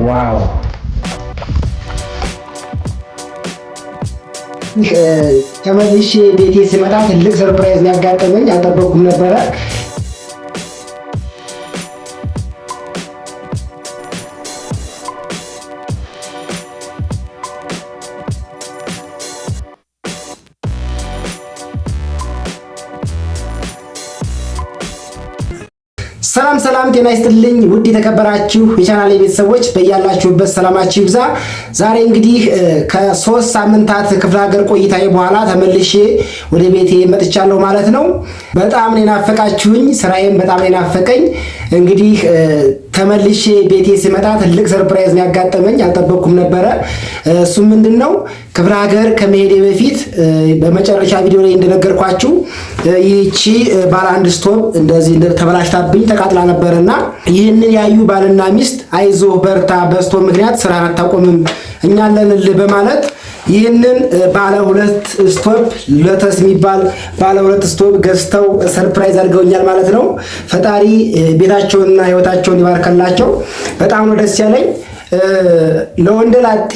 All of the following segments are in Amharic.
ዋው ተመልሼ ቤቴ ስመጣ ትልቅ ሰርፕራይዝ ነው ያጋጠመኝ። አልጠበቅኩም ነበረ። ሰላም ጤና ይስጥልኝ ውድ የተከበራችሁ የቻናሌ ቤተሰቦች በያላችሁበት ሰላማችሁ ይብዛ። ዛሬ እንግዲህ ከ3 ሳምንታት ክፍለ ሀገር ቆይታዬ በኋላ ተመልሼ ወደ ቤቴ መጥቻለሁ ማለት ነው። በጣም ነው ናፈቃችሁኝ፣ ስራዬም በጣም ነው ናፈቀኝ። እንግዲህ ተመልሼ ቤቴ ስመጣ ትልቅ ሰርፕራይዝ ነው ያጋጠመኝ። አልጠበቅኩም ነበረ። እሱ ምንድነው ክፍለ ሀገር ከመሄዴ በፊት በመጨረሻ ቪዲዮ ላይ እንደነገርኳችሁ ይህቺ ባለ አንድ ስቶቭ እንደዚህ ተበላሽታብኝ ተቃጥላ ነበርና ይህንን ያዩ ባልና ሚስት አይዞህ በርታ፣ በስቶቭ ምክንያት ስራን አታቆምም እኛ አለንልህ በማለት ይህንን ባለ ሁለት ስቶቭ ሎተስ የሚባል ባለ ሁለት ስቶቭ ገዝተው ሰርፕራይዝ አድርገውኛል ማለት ነው። ፈጣሪ ቤታቸውንና ህይወታቸውን ይባርክላቸው። በጣም ነው ደስ ያለኝ። ለወንደላጤ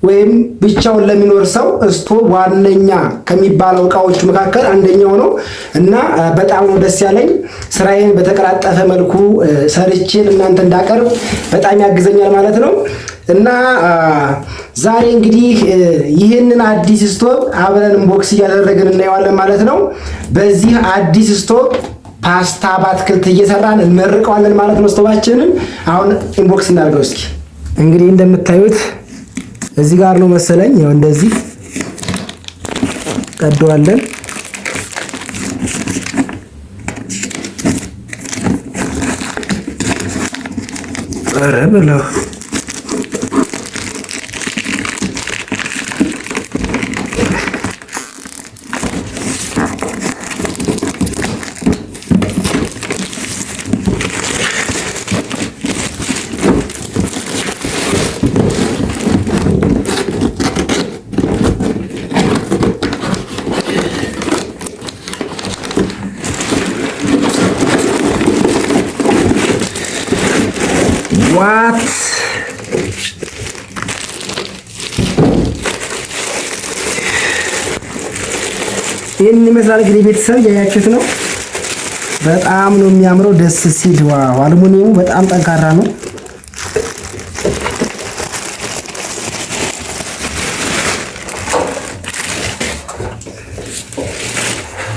ወይም ብቻውን ለሚኖር ሰው ስቶቭ ዋነኛ ከሚባለው እቃዎች መካከል አንደኛው ነው እና በጣም ነው ደስ ያለኝ። ስራዬን በተቀላጠፈ መልኩ ሰርቼ እናንተ እንዳቀርብ በጣም ያግዘኛል ማለት ነው። እና ዛሬ እንግዲህ ይህንን አዲስ ስቶቭ አብረን ኢንቦክስ እያደረግን እናየዋለን ማለት ነው። በዚህ አዲስ ስቶቭ ፓስታ በአትክልት እየሰራን እንመርቀዋለን ማለት ነው። ስቶቫችንን አሁን ኢንቦክስ እናድርገው እስኪ። እንግዲህ እንደምታዩት እዚህ ጋር ነው መሰለኝ። ያው እንደዚህ ቀደዋለን። ኧረ በለው ዋት ይህን ይመስላል እንግዲህ ቤተሰብ ያያችሁት ነው። በጣም ነው የሚያምረው፣ ደስ ሲል። ዋው አልሙኒየሙ በጣም ጠንካራ ነው።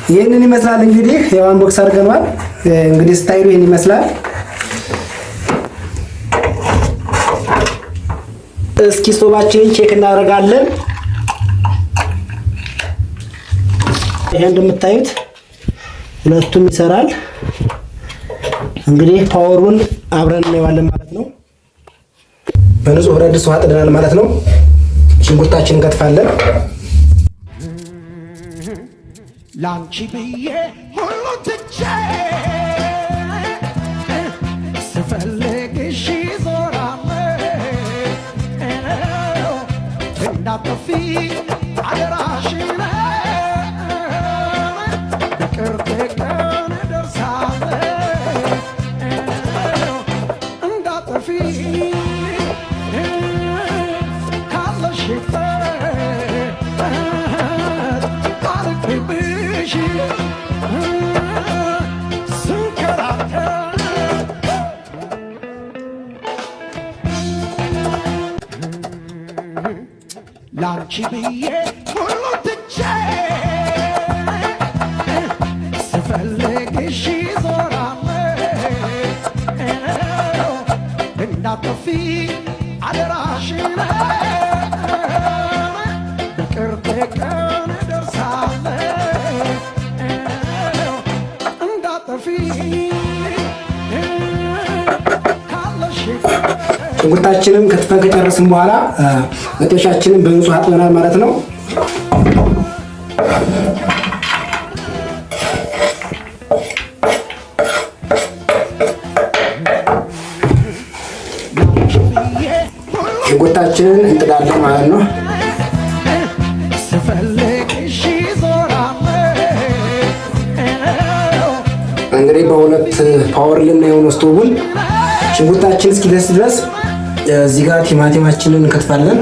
ይህንን ይመስላል እንግዲህ ያው አንቦክስ አድርገናል። እንግዲህ ስታይሉ ይህን ይመስላል። እስኪ ስቶቫችንን ቼክ እናደርጋለን። ይሄ እንደምታዩት ሁለቱም ይሰራል። እንግዲህ ፓወሩን አብረን እናየዋለን ማለት ነው። በንጹህ ብረት ድስት ውሃ ጥደናል ማለት ነው። ሽንኩርታችንን እንከትፋለን። ላንቺ ብዬ ሁሉ ትቼ ስፈልግሽ እንዳትጠፊ አደራሽን በቅርብ ቀን እደርሳለሁ። እንዳትጠፊ ካለሽበት አልቅብሽ ስንከራከር ላንቺ ብዬ ሁሉ ትቼ ስፈልግሽ ዞራለሁ። እንዳትጠፊ አደራሽን በቅርብ ቀን እደርሳለሁ። እንዳትጠፊ ሽንኩርታችንን ከትፈን ከጨረስን በኋላ መጥበሻችንን በንጹህ አጥበናል ማለት ነው። ሽንኩርታችንን እንጥዳለን ማለት ነው። እንግዲህ በሁለት ፓወር ልናየው ነው ስቶቡን። ሽንኩርታችን እስኪደርስ ድረስ እዚህ ጋር ቲማቲማችንን እንከትፋለን።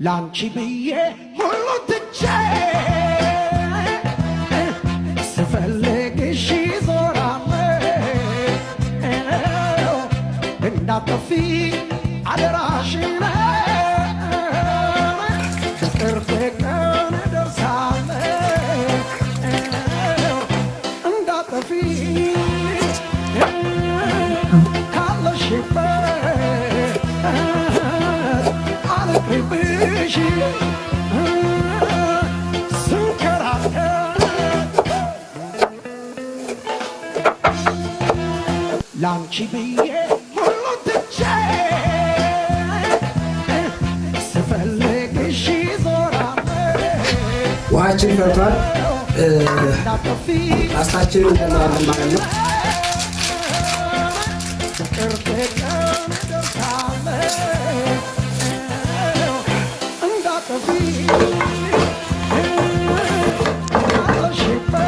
ላንቺ ብዬ ሁሉ ትቼ ስፈልግሽ ዞራለሁ እንዳጠፊ አደራሽን በቅርብ ቀን እደርሳለሁ እንዳጠፊ ካለሽበት አልቅርብሽ ስንከራተት ላንቺ ብዬ ሁሉ ትቼ ስፈልግሽ ዞራለሁ። ውሃችን ፈርቷል። ፓስታችንን እንጨምራለን ማለት ነው።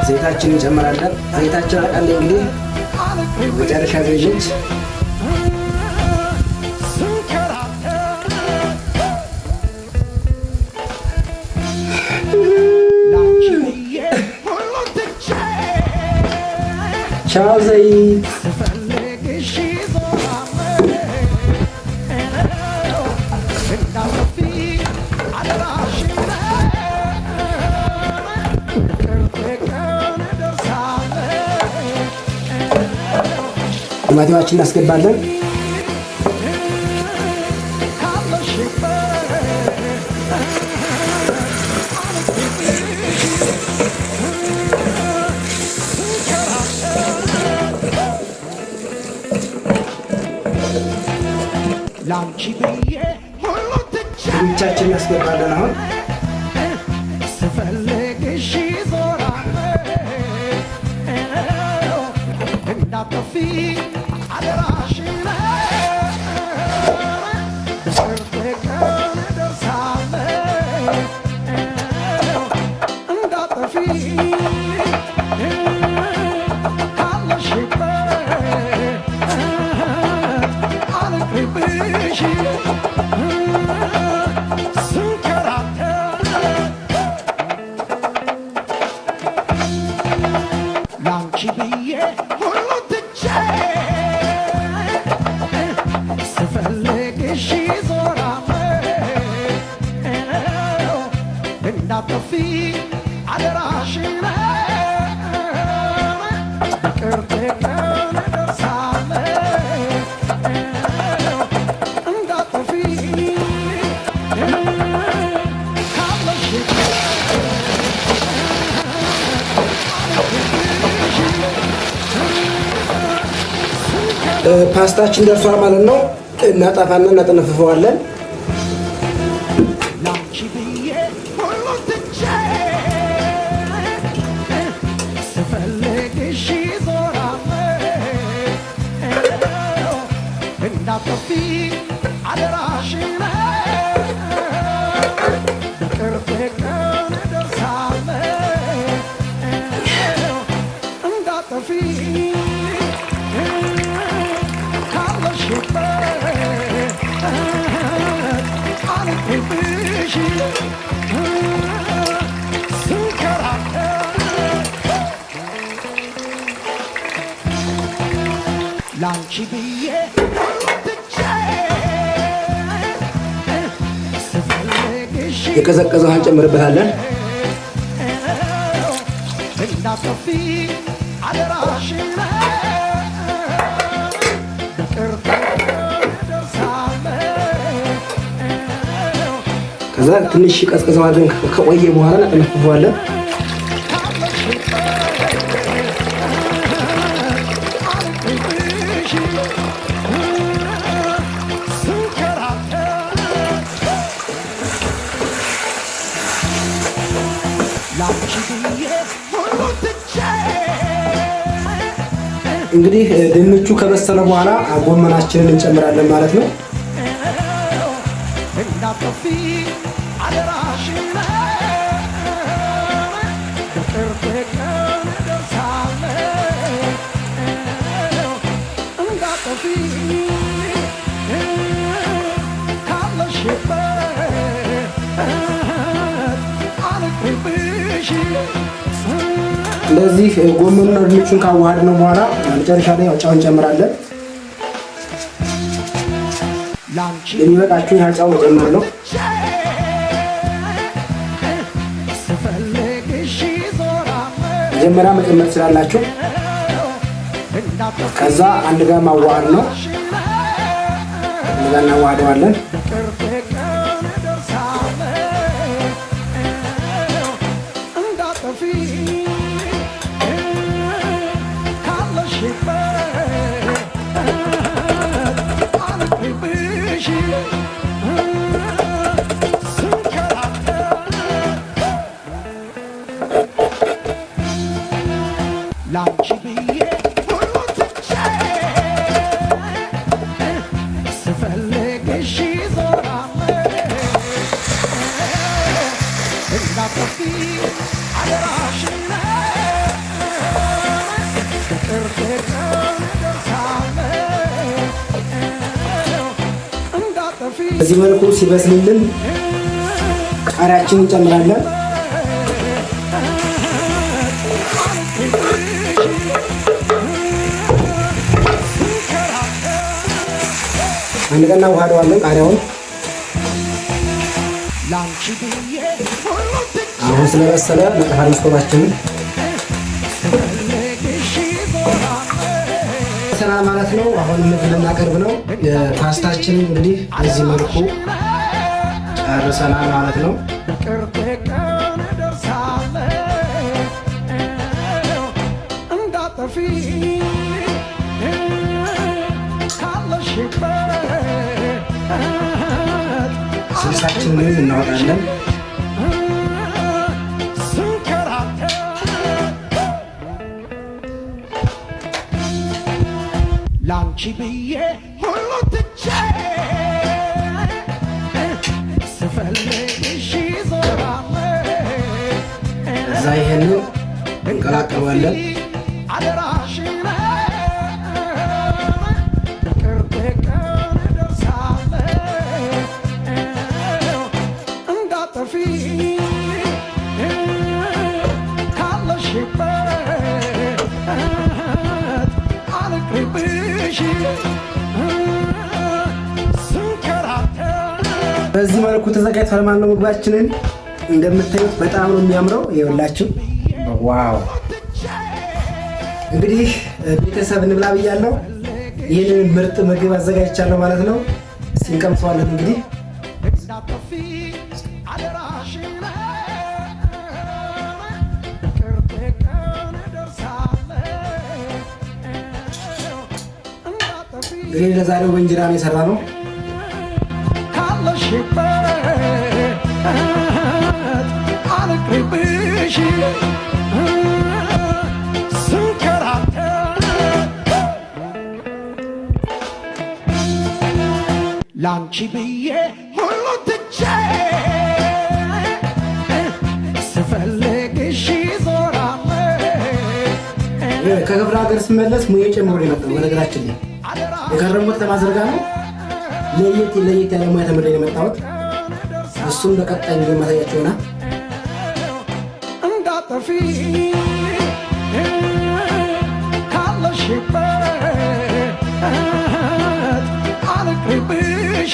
ዘይታችንን እንጨምራለን። ዘይታችን አቃለ እንግዲህ መጨረሻ ዘይት ቻው ዘይት ቲማቲማችን እናስገባለን። ድንቻችን እናስገባለን። አሁን ስፈልግሽ ዞራለሁ እንዳጠፊ አደራሽን በቅርብ ቀን እደርሳለሁ እንዳጠፊ ካለሽበት አልቅርብሽ ላንቺ ብዬ ሁሉ ትቼ ስፈልግሽ ዞራለሁ እንዳጠፊ አደራሽን በቅርብ ቀን እደርሳለሁ እንዳጠፊ ፓስታችን ደርሷል ማለት ነው። እናጠፋና እናጠነፍፈዋለን። ላንቺ ብዬ ሁሉ ትቼ ስፈልግሽ ዞራለሁ እንዳጠፊ አደራሽን በቅርብ ቀን እደርሳለሁ እንዳጠፊ ላንቺ ብዬ የቀዘቀዘ ውሃ እንጨምርበታለን። እንዳጠፊ አደራሽን ከዛ ትንሽ ቀዝቀዘ አድርገን ከቆየ በኋላ እናጠነፍፈዋለን። እንግዲህ ድንቹ ከበሰለ በኋላ ጎመናችንን እንጨምራለን ማለት ነው። እንዳጠፊ አደራሽን በቅርብ ቀን ደርሳለሁ እንዳጠፊ ካለሽበት እንደዚህ ጎመኑና ድንቹን ካዋሃድነው በኋላ መጨረሻ ላይ ጨው እንጨምራለን። የሚበቃችሁን ያህል ጨው መጨመር ነው። መጀመሪያ መጨመር ትችላላችሁ። ከዛ አንድ ጋር ማዋሃድ ነው። እንደዛ እናዋህደዋለን። ላንቺ ብዬ ሁሉ ትቼ ስፈልግሽ ዞራለሁ እንዳጠፊ አደራሽን በቅርብ ቀን ደርሳለሁ እንዳጠፊ። በዚህ መልኩ ሲበስልልን ቃሪያችንን እንጨምራለን። አንድ ቀን እናዋህደዋለን ቃሪያውን። አሁን ስለበሰለ መጥፋት መስኮታችንን ሰናል ማለት ነው። አሁን ምግብ ልናቀርብ ነው። ፓስታችንን እንግዲህ በዚህ መልኩ ጨርሰናል ማለት ነው። ስልሳችንን እናወጣለን። ላንቺ ብዬ ሁሉ ትቼ ስፈልግሽ ዞራለሁ እዛ ይሄንን እንቀላቅለዋለን። አደራሽን በቅርብ ቀን ደርሳለሁ እንዳጠፊ ካለሽበት አልቅርብሽ ስንከራተት። በዚህ መልኩ ተዘጋጅቷል ማለት ነው። ምግባችንን እንደምታዩት በጣም ነው የሚያምረው። ይኸውላችሁ ዋው! እንግዲህ ቤተሰብ እንብላ ብያለሁ። ይህንን ምርጥ ምግብ አዘጋጅቻለሁ ማለት ነው። ሲንቀምሰዋለን እንግዲህ እንግዲህ ለዛሬው በእንጀራ ነው የሰራነው። ላንቺ ብዬ ሁሉ ትቼ ስፈልግሽ ዞራለሁ። ከክፍለ ሀገር ስመለስ ሙዬ ጨምሮ የመጣው በነገራችን ላይ የከረሙት ለማዘርጋ ነው። ለየት ያለ ሙያ ተምሬ የመጣሁት እሱም በቀጣይ ቪዲዮ ማሳያችሁ ይሆናል። እንዳጠፊ ካለሽበት አልቅርብሽ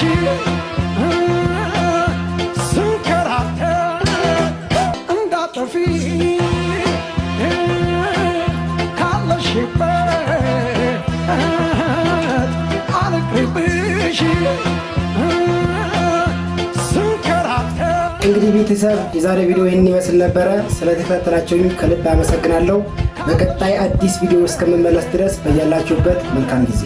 ስንከራተት እንዳጠፊ ካለሽበት አልቅርብሽ እንግዲህ ቤተሰብ የዛሬ ቪዲዮ ይህን ይመስል ነበረ። ስለተከታተላችሁኝ ከልብ አመሰግናለሁ። በቀጣይ አዲስ ቪዲዮ እስከምመለስ ድረስ በያላችሁበት መልካም ጊዜ